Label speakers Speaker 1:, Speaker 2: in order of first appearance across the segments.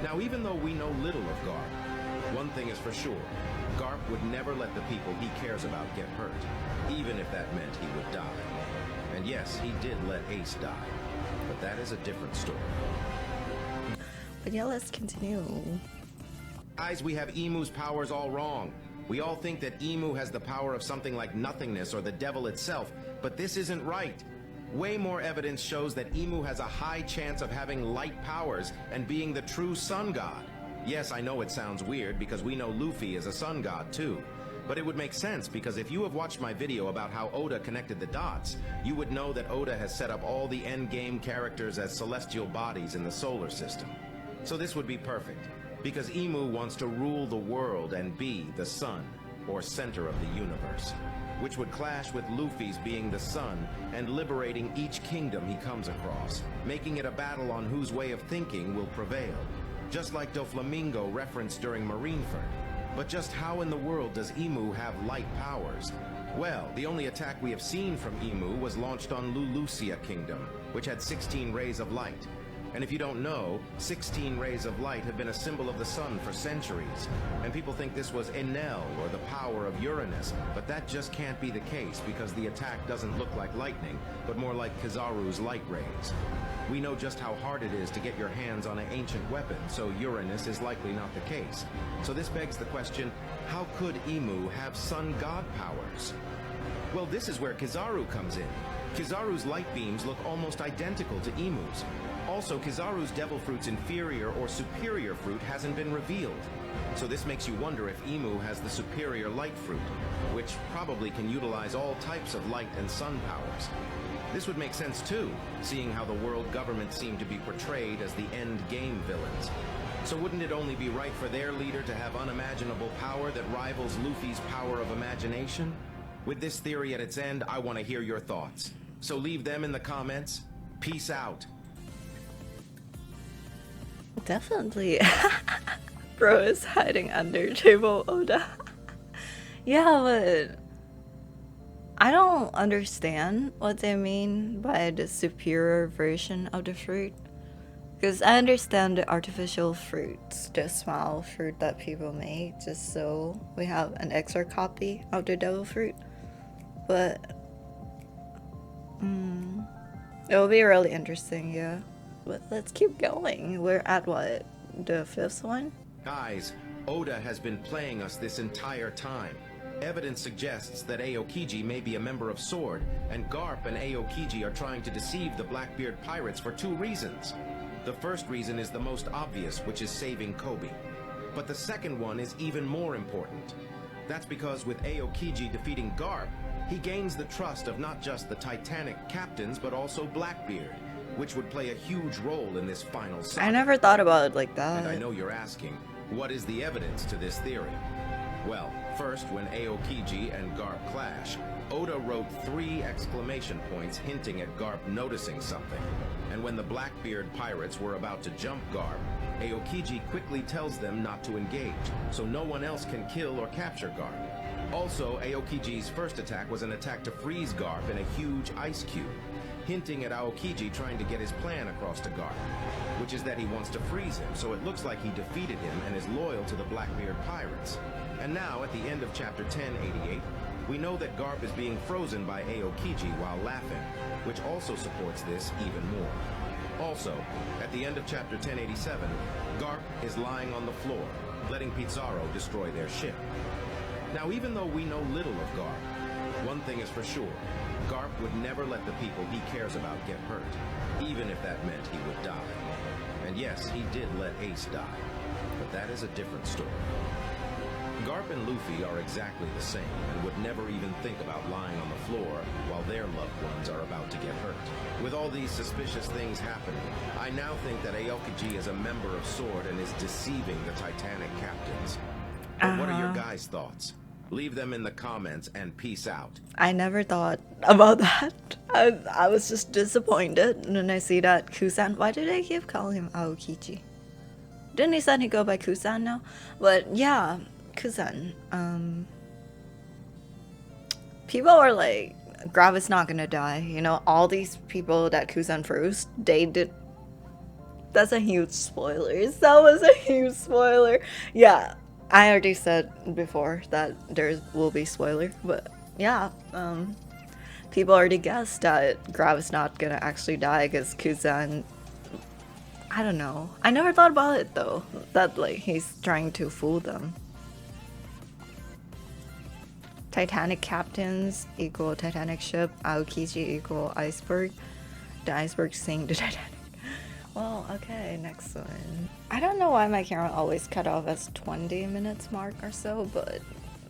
Speaker 1: Now, even though we know little of Garp, one thing is for sure. Garp would never let the people he cares about get hurt, even if that meant he would die. And yes, he did let Ace die, but that is a different story.
Speaker 2: But yeah, let's continue.
Speaker 1: Guys, we have Emu's powers all wrong. We all think that Emu has the power of something like nothingness or the devil itself, but this isn't right. Way more evidence shows that Emu has a high chance of having light powers and being the true sun god. Yes, I know it sounds weird because we know Luffy is a sun god too. But it would make sense because if you have watched my video about how Oda connected the dots, you would know that Oda has set up all the endgame characters as celestial bodies in the solar system. So this would be perfect, because Emu wants to rule the world and be the sun, or center of the universe, which would clash with Luffy's being the sun and liberating each kingdom he comes across, making it a battle on whose way of thinking will prevail, just like Doflamingo referenced during Marineford. But just how in the world does Emu have light powers? Well, the only attack we have seen from Emu was launched on Lulusia Kingdom, which had 16 rays of light. And if you don't know, 16 rays of light have been a symbol of the sun for centuries. And people think this was Enel, or the power of Uranus, but that just can't be the case because the attack doesn't look like lightning, but more like Kizaru's light rays. We know just how hard it is to get your hands on an ancient weapon, so Uranus is likely not the case. So this begs the question, how could Emu have sun god powers? Well, this is where Kizaru comes in. Kizaru's light beams look almost identical to Emu's. Also, Kizaru's devil fruit's inferior or superior fruit hasn't been revealed. So this makes you wonder if Emu has the superior light fruit, which probably can utilize all types of light and sun powers. This would make sense too, seeing how the world government seem to be portrayed as the end game villains. So wouldn't it only be right for their leader to have unimaginable power that rivals Luffy's power of imagination? With this theory at its end, I want to hear your thoughts. So leave them in the comments. Peace out.
Speaker 2: Definitely. Bro is hiding under table Oda. Yeah, but I don't understand what they mean by the superior version of the fruit. Because I understand the artificial fruits, the small fruit that people make, just so we have an extra copy of the devil fruit. But it will be really interesting, yeah. But let's keep going. We're at what? The fifth one?
Speaker 1: Guys, Oda has been playing us this entire time. Evidence suggests that Aokiji may be a member of Sword, and Garp and Aokiji are trying to deceive the Blackbeard pirates for two reasons. The first reason is the most obvious, which is saving Kobe. But the second one is even more important. That's because with Aokiji defeating Garp, he gains the trust of not just the Titanic captains, but also Blackbeard, which would play a huge role in this final saga.
Speaker 2: I never thought about it like that.
Speaker 1: And I know you're asking, what is the evidence to this theory? Well, first, when Aokiji and Garp clash, Oda wrote 3 exclamation points hinting at Garp noticing something. And when the Blackbeard pirates were about to jump Garp, Aokiji quickly tells them not to engage, so no one else can kill or capture Garp. Also, Aokiji's first attack was an attack to freeze Garp in a huge ice cube, hinting at Aokiji trying to get his plan across to Garp, which is that he wants to freeze him, so it looks like he defeated him and is loyal to the Blackbeard pirates. And now, at the end of chapter 1088, we know that Garp is being frozen by Aokiji while laughing, which also supports this even more. Also, at the end of chapter 1087, Garp is lying on the floor, letting Pizarro destroy their ship. Now, even though we know little of Garp, one thing is for sure, Garp would never let the people he cares about get hurt, even if that meant he would die. And yes, he did let Ace die, but that is a different story. Garp and Luffy are exactly the same and would never even think about lying on the floor while their loved ones are about to get hurt. With all these suspicious things happening, I now think that Aokiji is a member of Sword and is deceiving the Titanic captains. But what are your guys' thoughts? Leave them in the comments and peace out.
Speaker 2: I never thought about that. I was just disappointed when I see that Kusan. Why did I keep calling him Aokiji? Didn't he suddenly go by Kusan now? But yeah, Kusan. People were like, Grav is not gonna die. You know, all these people that Kusan froze, they did That's a huge spoiler. That was a huge spoiler. Yeah, I already said before that there will be spoiler, but yeah, people already guessed that Grab is not gonna actually die because Kuzan. I don't know. I never thought about it though. That like he's trying to fool them. Titanic captains equal Titanic ship. Aokiji equal iceberg. The iceberg sink the Titanic. Well, okay, next one. I don't know why my camera always cut off as 20 minutes mark or so, but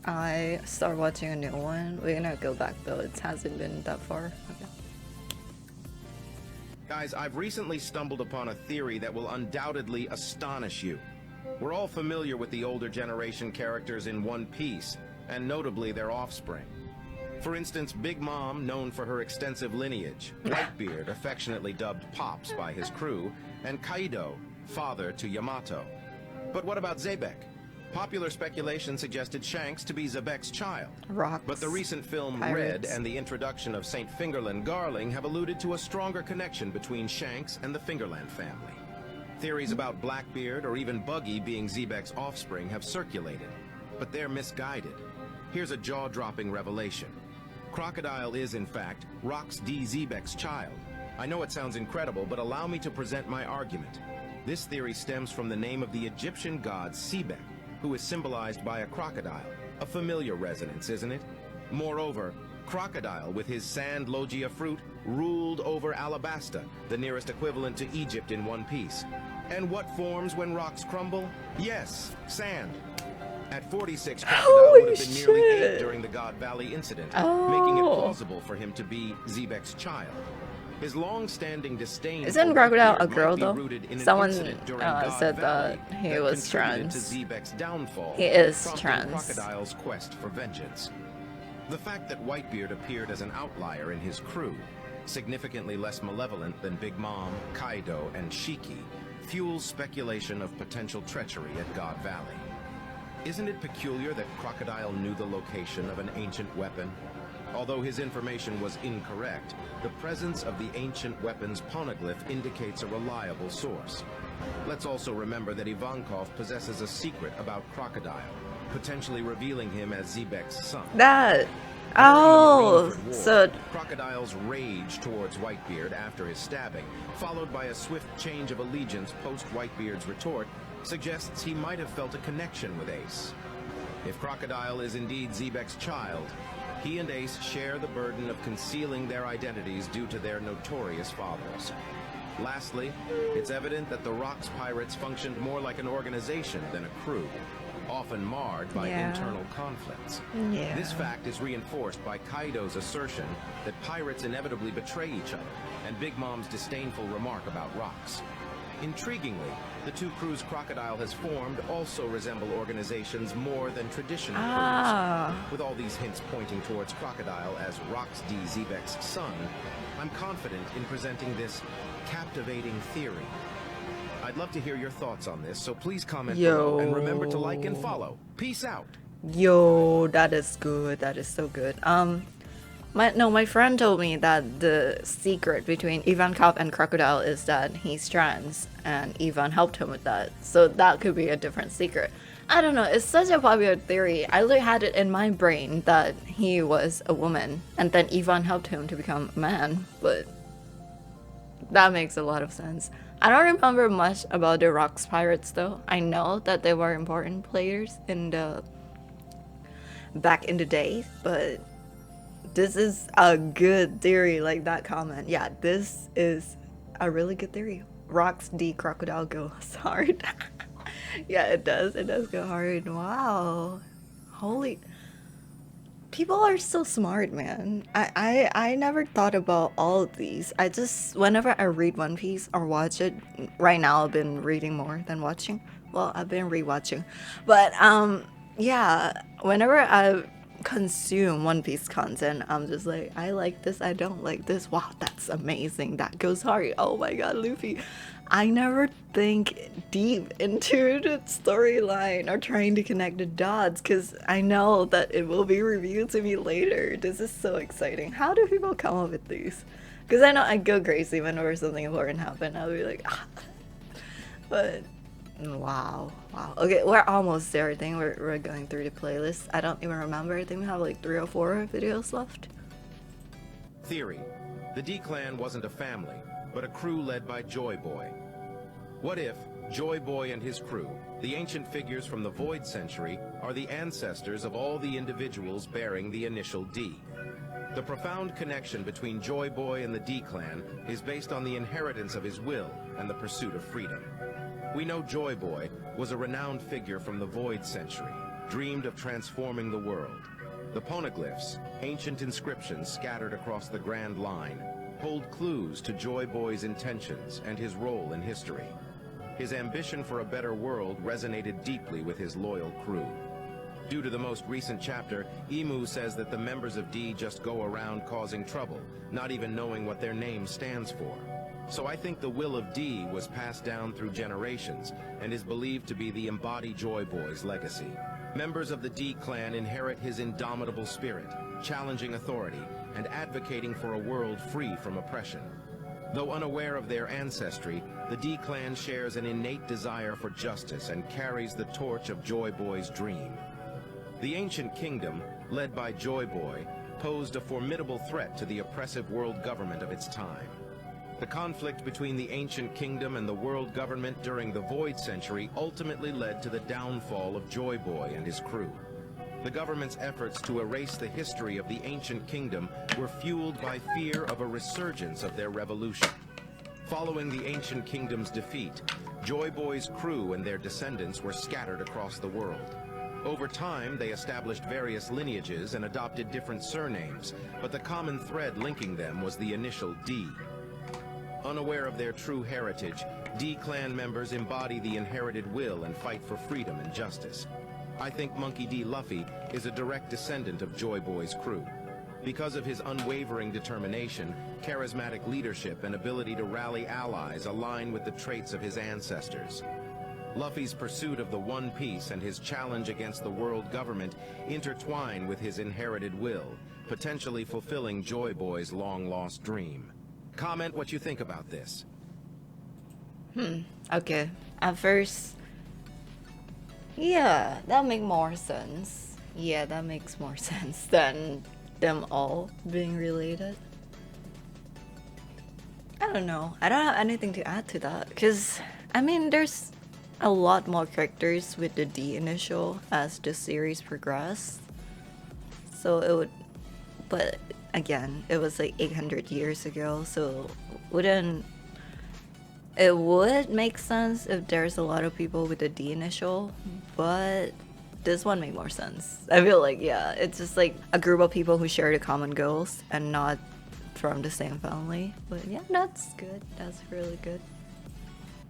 Speaker 2: I start watching a new one. We're gonna go back though. It hasn't been that far. Okay.
Speaker 1: Guys, I've recently stumbled upon a theory that will undoubtedly astonish you. We're all familiar with the older generation characters in One Piece, and notably their offspring. For instance, Big Mom, known for her extensive lineage, Whitebeard, affectionately dubbed Pops by his crew, and Kaido, father to Yamato. But what about Xebec? Popular speculation suggested Shanks to be Xebec's child.
Speaker 2: Rocks.
Speaker 1: But the recent film
Speaker 2: Pirates.
Speaker 1: Red and the introduction of St. Fingerland Garling have alluded to a stronger connection between Shanks and the Fingerland family. Theories about Blackbeard or even Buggy being Xebec's offspring have circulated, but they're misguided. Here's a jaw-dropping revelation. Crocodile is, in fact, Rox D. Xebec's child. I know it sounds incredible, but allow me to present my argument. This theory stems from the name of the Egyptian god Xebec, who is symbolized by a crocodile. A familiar resonance, isn't it? Moreover, Crocodile, with his sand logia fruit, ruled over Alabasta, the nearest equivalent to Egypt in One Piece. And what forms when rocks crumble? Yes, sand. At 46, Crocodile would have been nearly 8 during the God Valley incident, making it plausible for him to be Xebec's child. His long-standing disdain.
Speaker 2: Isn't Crocodile a girl though? Someone
Speaker 1: Valley
Speaker 2: said that he was
Speaker 1: contributed
Speaker 2: trans.
Speaker 1: to Xebec's downfall,
Speaker 2: He is
Speaker 1: prompting
Speaker 2: trans.
Speaker 1: Crocodile's quest for vengeance. The fact that Whitebeard appeared as an outlier in his crew, significantly less malevolent than Big Mom, Kaido, and Shiki, fuels speculation of potential treachery at God Valley. Isn't it peculiar that Crocodile knew the location of an ancient weapon? Although his information was incorrect, the presence of the ancient weapon's poneglyph indicates a reliable source. Let's also remember that Ivankov possesses a secret about Crocodile, potentially revealing him as Xebec's son.
Speaker 2: That.
Speaker 1: During the
Speaker 2: Oh,
Speaker 1: Rainford War,
Speaker 2: so
Speaker 1: Crocodile's rage towards Whitebeard after his stabbing, followed by a swift change of allegiance post-Whitebeard's retort, suggests he might have felt a connection with Ace. If Crocodile is indeed Xebec's child, he and Ace share the burden of concealing their identities due to their notorious fathers. Lastly, it's evident that the Rocks pirates functioned more like an organization than a crew, often marred by
Speaker 2: Yeah.
Speaker 1: internal conflicts.
Speaker 2: yeah.
Speaker 1: This fact is reinforced by Kaido's assertion that pirates inevitably betray each other, and Big Mom's disdainful remark about rocks. Intriguingly, the two crews Crocodile has formed also resemble organizations more than traditional crews. With all these hints pointing towards Crocodile as Rox D. Xebec's son, I'm confident in presenting this captivating theory. I'd love to hear your thoughts on this, so please comment below and remember to like and follow. Peace out.
Speaker 2: Yo, that is good. That is so good. My friend told me that the secret between Ivankov and Crocodile is that he's trans, and Ivan helped him with that. So that could be a different secret. I don't know. It's such a popular theory. I literally had it in my brain that he was a woman, and then Ivan helped him to become a man. But that makes a lot of sense. I don't remember much about the Rocks Pirates though. I know that they were important players in the back in the day, but this is a good theory, like that comment. Yeah, this is a really good theory. Rocks D Crocodile goes hard. Yeah, it does. It does go hard. Wow. Holy. People are so smart, man. I never thought about all of these. I just, whenever I read One Piece or watch it, right now I've been reading more than watching. Well, I've been rewatching. But, yeah, whenever I consume One Piece content, I'm just like, I like this, I don't like this. Wow, that's amazing. That goes hard. Oh my god, Luffy. I never think deep into the storyline or trying to connect the dots because I know that it will be revealed to me later. This is so exciting. How do people come up with these? Because I know I go crazy whenever something important happens. I'll be like, But wow. Okay, we're almost there. I think we're going through the playlist. I don't even remember. I think we have like 3 or 4 videos left.
Speaker 1: Theory. The D-Clan wasn't a family, but a crew led by Joy Boy. What if Joy Boy and his crew, the ancient figures from the Void Century, are the ancestors of all the individuals bearing the initial D? The profound connection between Joy Boy and the D-Clan is based on the inheritance of his will and the pursuit of freedom. We know Joy Boy was a renowned figure from the Void Century, dreamed of transforming the world. The poneglyphs, ancient inscriptions scattered across the Grand Line, hold clues to Joy Boy's intentions and his role in history. His ambition for a better world resonated deeply with his loyal crew. Due to the most recent chapter, Emu says that the members of D just go around causing trouble, not even knowing what their name stands for. So I think the will of D was passed down through generations and is believed to be the embodied Joy Boy's legacy. Members of the D clan inherit his indomitable spirit, challenging authority and advocating for a world free from oppression. Though unaware of their ancestry, the D clan shares an innate desire for justice and carries the torch of Joy Boy's dream. The ancient kingdom, led by Joy Boy, posed a formidable threat to the oppressive world government of its time. The conflict between the ancient kingdom and the world government during the Void Century ultimately led to the downfall of Joy Boy and his crew. The government's efforts to erase the history of the ancient kingdom were fueled by fear of a resurgence of their revolution. Following the ancient kingdom's defeat, Joy Boy's crew and their descendants were scattered across the world. Over time, they established various lineages and adopted different surnames, but the common thread linking them was the initial D. Unaware of their true heritage, D clan members embody the inherited will and fight for freedom and justice. I think Monkey D. Luffy is a direct descendant of Joy Boy's crew. Because of his unwavering determination, charismatic leadership, and ability to rally allies align with the traits of his ancestors. Luffy's pursuit of the One Piece and his challenge against the world government intertwine with his inherited will, potentially fulfilling Joy Boy's long-lost dream. Comment what you think about this.
Speaker 2: Okay. At first, yeah, that makes more sense. Yeah, that makes more sense than them all being related. I don't know. I don't have anything to add to that. Because, I mean, there's a lot more characters with the D initial as the series progressed. So it would... But, again, it was like 800 years ago, so wouldn't... It would make sense if there's a lot of people with the D initial, but this one made more sense. I feel like, yeah, it's just like a group of people who share the common goals and not from the same family. But yeah, that's good. That's really good.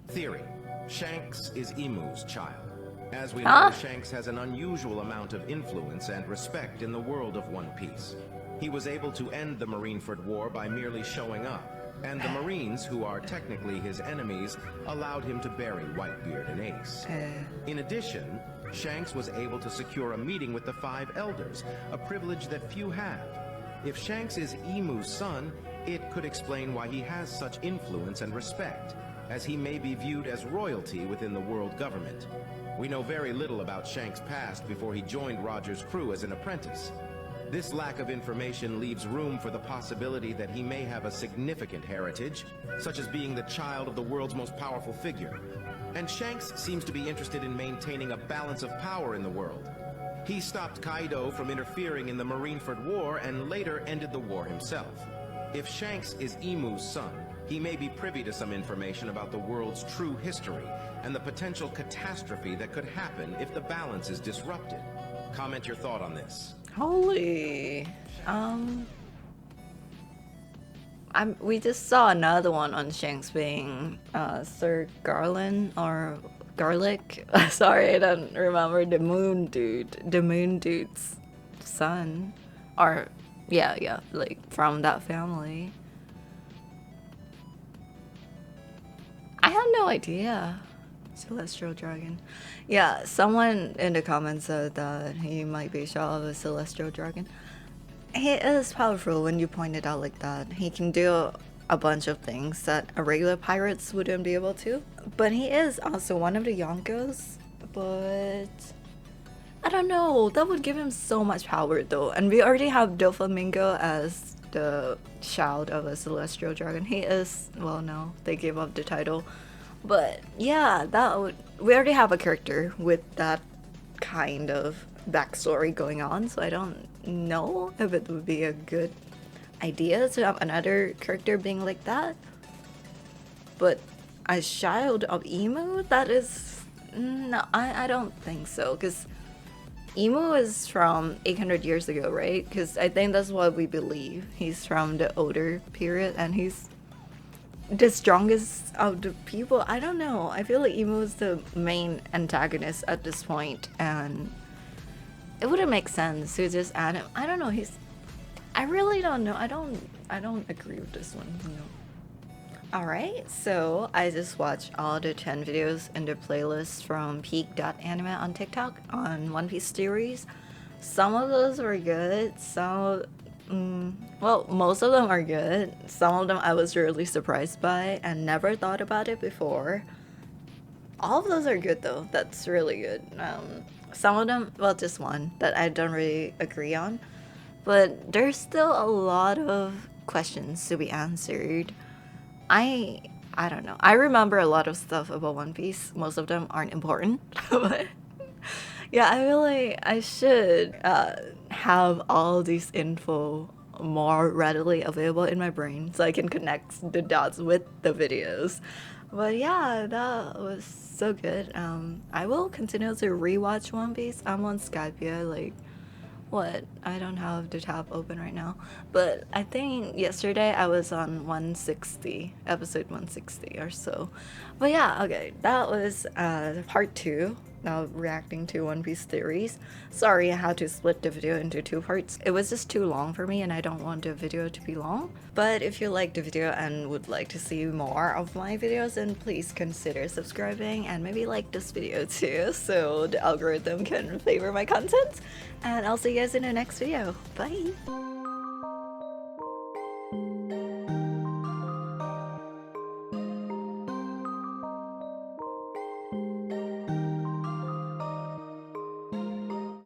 Speaker 1: Theory. Shanks is Emu's child. As we know, Shanks has an unusual amount of influence and respect in the world of One Piece. He was able to end the Marineford War by merely showing up, and the Marines, who are technically his enemies, allowed him to bury Whitebeard and Ace. In addition, Shanks was able to secure a meeting with the 5 Elders, a privilege that few have. If Shanks is Emu's son, it could explain why he has such influence and respect, as he may be viewed as royalty within the world government. We know very little about Shanks' past before he joined Roger's crew as an apprentice. This lack of information leaves room for the possibility that he may have a significant heritage, such as being the child of the world's most powerful figure. And Shanks seems to be interested in maintaining a balance of power in the world. He stopped Kaido from interfering in the Marineford War and later ended the war himself. If Shanks is Emu's son, he may be privy to some information about the world's true history and the potential catastrophe that could happen if the balance is disrupted. Comment your thought on this.
Speaker 2: Holy, we just saw another one on Shanks being Sir Garland or Garlic. Sorry, I don't remember the Moon Dude's son, or yeah, like from that family. I had no idea. Celestial dragon. Yeah, someone in the comments said that he might be a child of a celestial dragon. He is powerful when you point it out like that. He can do a bunch of things that a regular pirates wouldn't be able to. But he is also one of the Yonkos. But I don't know, that would give him so much power though. And we already have Doflamingo as the child of a celestial dragon. He is, well, no, they gave up the title. But yeah, that would, we already have a character with that kind of backstory going on, so I don't know if it would be a good idea to have another character being like that. But a child of Emu, that is, no, I don't think so, because Emu is from 800 years ago, right? Because I think that's what we believe. He's from the older period, and he's the strongest of the people. I don't know. I feel like Emu is the main antagonist at this point, and it wouldn't make sense to just add him. I don't know. I really don't know. I don't agree with this one. No. Alright, so I just watched all the 10 videos in the playlist from peak.anime on TikTok on One Piece series. Some of those were good, some, well, most of them are good. Some of them I was really surprised by and never thought about it before. All of those are good though, that's really good. Some of them, well, just one that I don't really agree on. But there's still a lot of questions to be answered. I don't know. I remember a lot of stuff about One Piece. Most of them aren't important. But yeah, I feel like I should have all these info more readily available in my brain so I can connect the dots with the videos. But yeah, that was so good. I will continue to rewatch One Piece. I'm on Skype, like, what? I don't have the tab open right now. But I think yesterday I was on 160, episode 160 or so. But yeah, okay, that was part 2 of reacting to One Piece theories. Sorry I had to split the video into 2 parts. It was just too long for me and I don't want the video to be long. But if you liked the video and would like to see more of my videos, then please consider subscribing and maybe like this video too, so the algorithm can favor my content. And I'll see you guys in the next video. Bye!